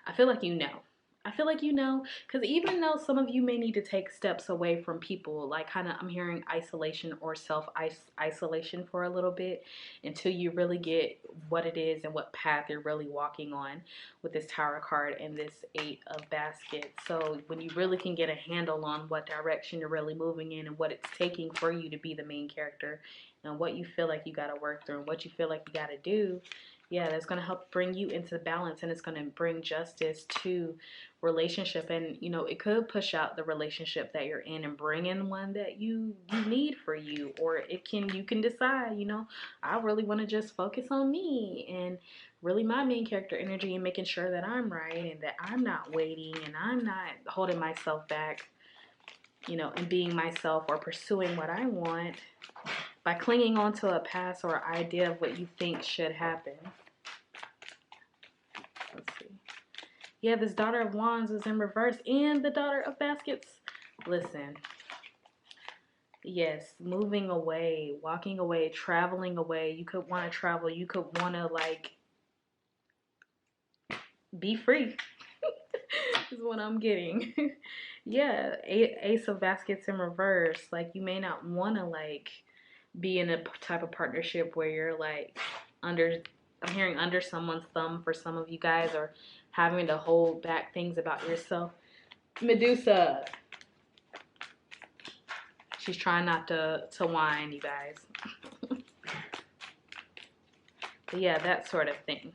I feel like you know. I feel like you know, because even though some of you may need to take steps away from people, like kind of I'm hearing isolation or self-isolation for a little bit until you really get what it is and what path you're really walking on with this Tower card and this 8 of baskets. So when you really can get a handle on what direction you're really moving in and what it's taking for you to be the main character and what you feel like you got to work through and what you feel like you got to do, yeah, that's going to help bring you into balance, and it's going to bring justice to relationship. And you know, it could push out the relationship that you're in and bring in one that you need for you, or you can decide, you know, I really want to just focus on me and really my main character energy and making sure that I'm right and that I'm not waiting and I'm not holding myself back, you know, and being myself or pursuing what I want by clinging onto a past or idea of what you think should happen. Let's see. Yeah, this Daughter of Wands is in reverse and the Daughter of Baskets. Listen. Yes, moving away, walking away, traveling away. You could want to travel. You could want to, like, be free. Is what I'm getting. Yeah, Ace of Baskets in reverse. Like, you may not want to, like, be in a type of partnership where you're, like, I'm hearing under someone's thumb for some of you guys, or having to hold back things about yourself. Medusa. She's trying not to whine, you guys. But yeah, that sort of thing.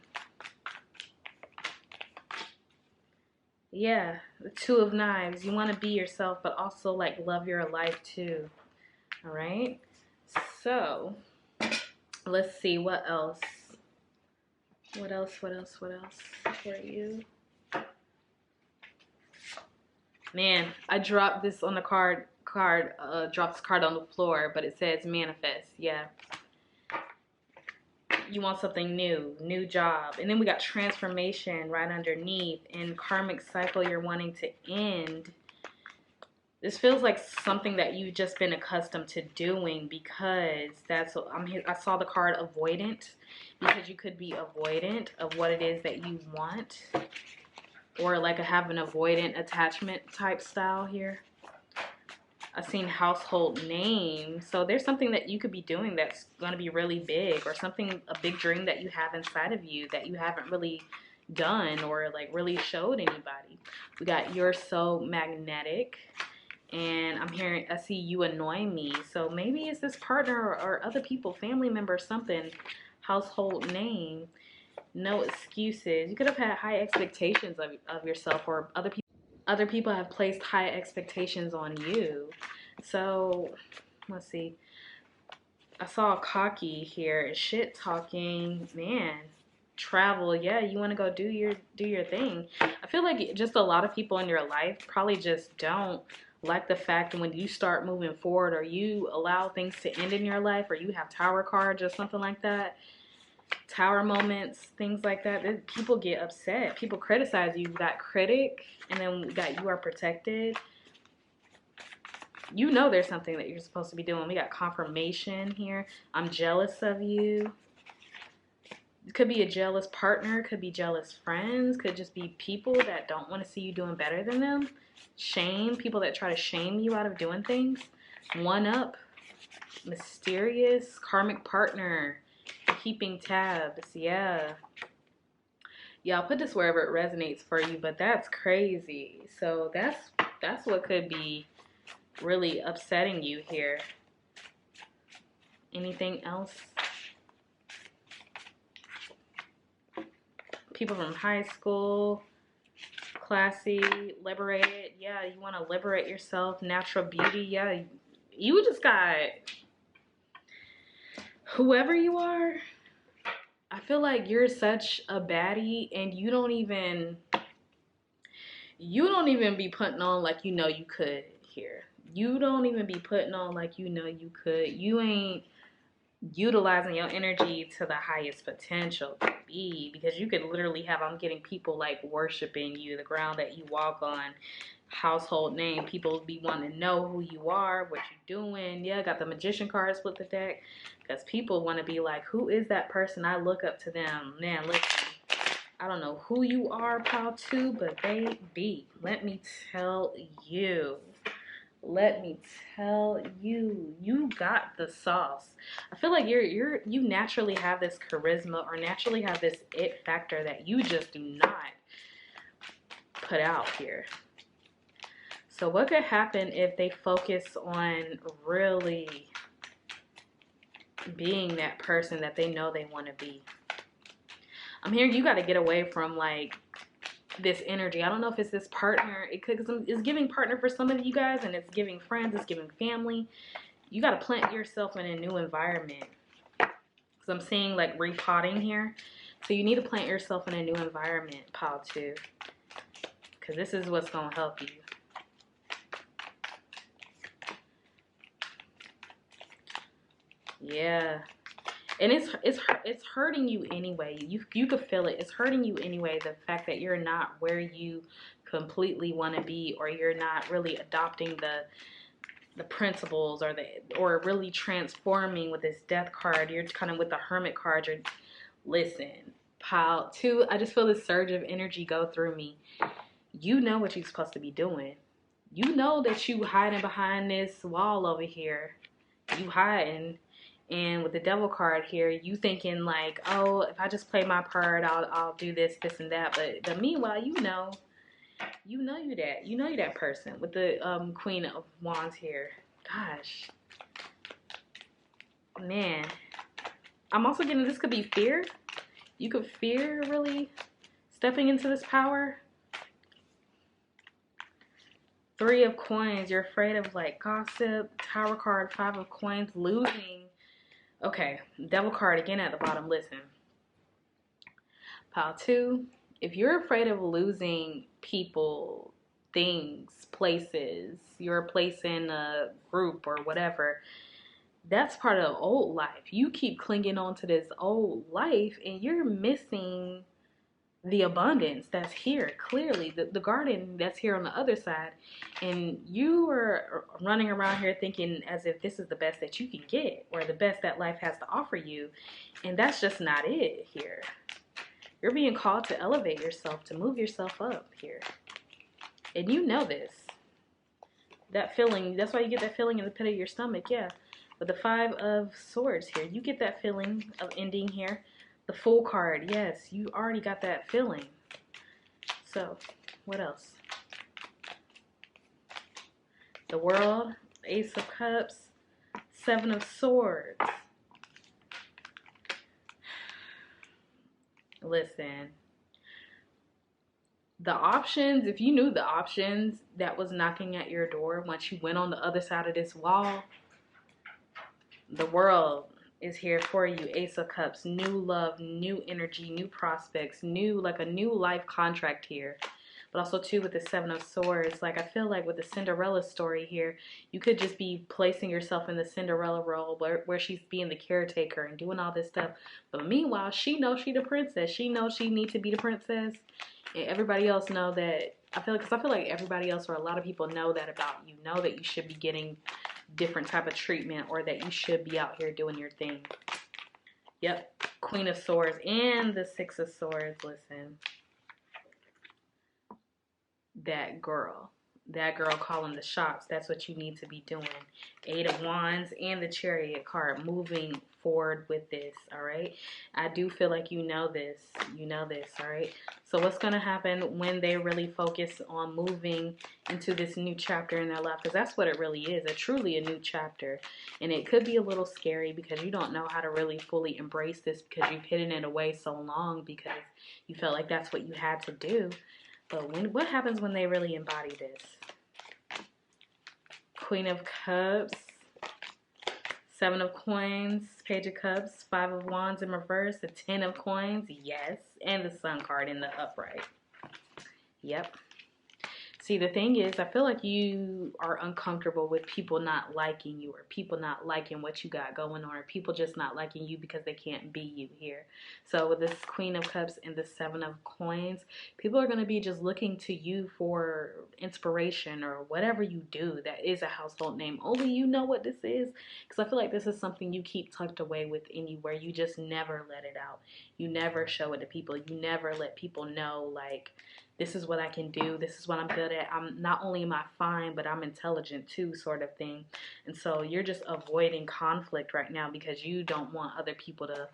Yeah, the 2 of knives. You want to be yourself, but also, like, love your life too. All right? So, let's see. What else? What else for you? Man, I dropped this on the dropped this card on the floor, but it says manifest. Yeah. You want something new job. And then we got transformation right underneath, and karmic cycle you're wanting to end. This feels like something that you've just been accustomed to doing, because I saw the card avoidant, because you could be avoidant of what it is that you want, or like have an avoidant attachment type style here. I've seen household name. So there's something that you could be doing that's going to be really big, or something, a big dream that you have inside of you that you haven't really done or like really showed anybody. We got you're so magnetic, and I see you annoy me. So maybe it's this partner or other people, family member, something. Household name. No excuses. You could have had high expectations of yourself, or other people have placed high expectations on you. So, let's see. I saw cocky here. Shit talking. Man, travel. Yeah, you want to go do your thing. I feel like just a lot of people in your life probably just don't like the fact when you start moving forward, or you allow things to end in your life, or you have tower cards or something like that. Tower moments, things like that. People get upset. People criticize you. We got critic, and then we got you are protected. You know there's something that you're supposed to be doing. We got confirmation here. I'm jealous of you. It could be a jealous partner. Could be jealous friends. Could just be people that don't want to see you doing better than them. Shame. People that try to shame you out of doing things. One up. Mysterious. Karmic partner. Keeping tabs. Yeah. Yeah, I'll put this wherever it resonates for you, but that's crazy. So that's what could be really upsetting you here. Anything else? People from high school, classy, liberated. Yeah, you want to liberate yourself. Natural beauty. Yeah, you just got whoever you are. I feel like you're such a baddie and you don't even be putting on like you know you could here. You don't even be putting on like you know you could. You ain't utilizing your energy to the highest potential to be, because you could literally have, I'm getting people like worshiping you, the ground that you walk on, household name, people be wanting to know who you are, what you're doing. Yeah, got the magician cards with the deck, because people want to be like, who is that person? I look up to them. Man, listen, I don't know who you are, pal, too, but baby, let me tell you. Let me tell you, you got the sauce. I feel like you naturally have this charisma, or naturally have this it factor that you just do not put out here. So what could happen if they focus on really being that person that they know they want to be? I'm hearing you got to get away from like this energy. I don't know if it's this partner. It could, it's giving partner for some of you guys, and it's giving friends, it's giving family. You got to plant yourself in a new environment. Because I'm seeing like repotting here. So you need to plant yourself in a new environment, pile two. Because this is what's going to help you. Yeah. And it's hurting you anyway. You could feel it. It's hurting you anyway. The fact that you're not where you completely want to be, or you're not really adopting the principles, or really transforming with this death card. You're kind of with the hermit card. You're, listen, pile two. I just feel this surge of energy go through me. You know what you're supposed to be doing. You know that you hiding behind this wall over here. You hiding. And with the devil card here, you thinking like, oh, if I just play my part, I'll do this, this, and that. But meanwhile, you know you that person with the Queen of Wands here. Gosh, man, I'm also getting this could be fear. You could fear really stepping into this power. Three of Coins. You're afraid of like gossip. Tower card. Five of Coins. Losing. Okay, devil card again at the bottom. Listen, pile two, if you're afraid of losing people, things, places, your place in a group or whatever, that's part of the old life. You keep clinging on to this old life and you're missing the abundance that's here, clearly the garden that's here on the other side, and you are running around here thinking as if this is the best that you can get, or the best that life has to offer you, and that's just not it here. You're being called to elevate yourself, to move yourself up here, and you know this. That feeling, that's why you get that feeling in the pit of your stomach. Yeah, with the Five of Swords here, you get that feeling of ending here. The Fool card, yes, you already got that feeling. So, what else? The World, Ace of Cups, Seven of Swords. Listen, the options, if you knew the options that was knocking at your door once you went on the other side of this wall, the World is here for you. Ace of Cups, new love, new energy, new prospects, like a new life contract here. But also too with the Seven of Swords, like I feel like with the Cinderella story here, you could just be placing yourself in the Cinderella role where she's being the caretaker and doing all this stuff. But meanwhile, she knows she the princess. She knows she needs to be the princess. And everybody else know that. I feel like everybody else, or a lot of people, know that about you. Know that you should be getting different type of treatment, or that you should be out here doing your thing. Yep, Queen of Swords and the Six of Swords. Listen, that girl calling the shots. That's what you need to be doing. Eight of Wands and the Chariot card, moving forward with this. All right, I do feel like you know this. All right, so what's going to happen when they really focus on moving into this new chapter in their life? Because that's what it really is, truly a new chapter. And it could be a little scary because you don't know how to really fully embrace this, because you've hidden it away so long because you felt like that's what you had to do. But what happens when they really embody this? Queen of Cups, Seven of Coins, Page of Cups, Five of Wands in reverse, the Ten of Coins, yes, and the Sun card in the upright. Yep. See, the thing is, I feel like you are uncomfortable with people not liking you, or people not liking what you got going on, or people just not liking you because they can't be you here. So with this Queen of Cups and the Seven of Coins, people are going to be just looking to you for inspiration or whatever you do that is a household name. Only you know what this is, because I feel like this is something you keep tucked away within you, where you just never let it out. You never show it to people. You never let people know, like, this is what I can do. This is what I'm good at. I'm not only am I fine, but I'm intelligent too, sort of thing. And so you're just avoiding conflict right now because you don't want other people to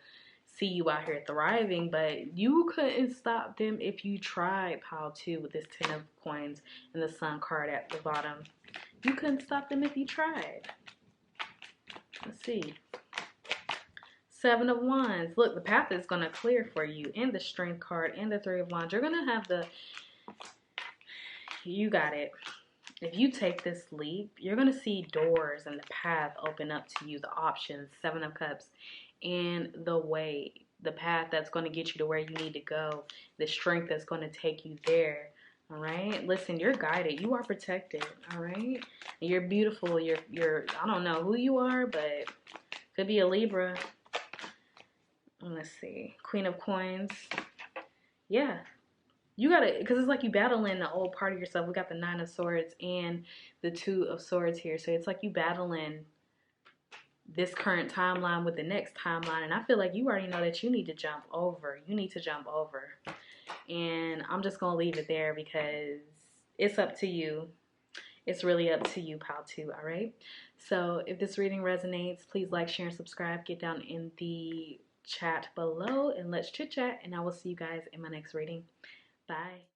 see you out here thriving. But you couldn't stop them if you tried, pile two, with this Ten of Coins and the Sun card at the bottom. You couldn't stop them if you tried. Let's see. Seven of Wands. Look, the path is going to clear for you. And the Strength card and the Three of Wands. You're going to have the... You got it. If you take this leap, you're going to see doors and the path open up to you. The options. Seven of Cups. And the way. The path that's going to get you to where you need to go. The strength that's going to take you there. All right? Listen, you're guided. You are protected. All right? You're beautiful. You're I don't know who you are, but could be a Libra. Let's see. Queen of Coins. Yeah. You gotta, because it's like you battling the old part of yourself. We got the Nine of Swords and the Two of Swords here. So it's like you battling this current timeline with the next timeline. And I feel like you already know that you need to jump over. You need to jump over. And I'm just going to leave it there because it's up to you. It's really up to you, pile two, all right? So if this reading resonates, please like, share, and subscribe. Get down in the chat below and let's chit chat, and I will see you guys in my next reading. Bye.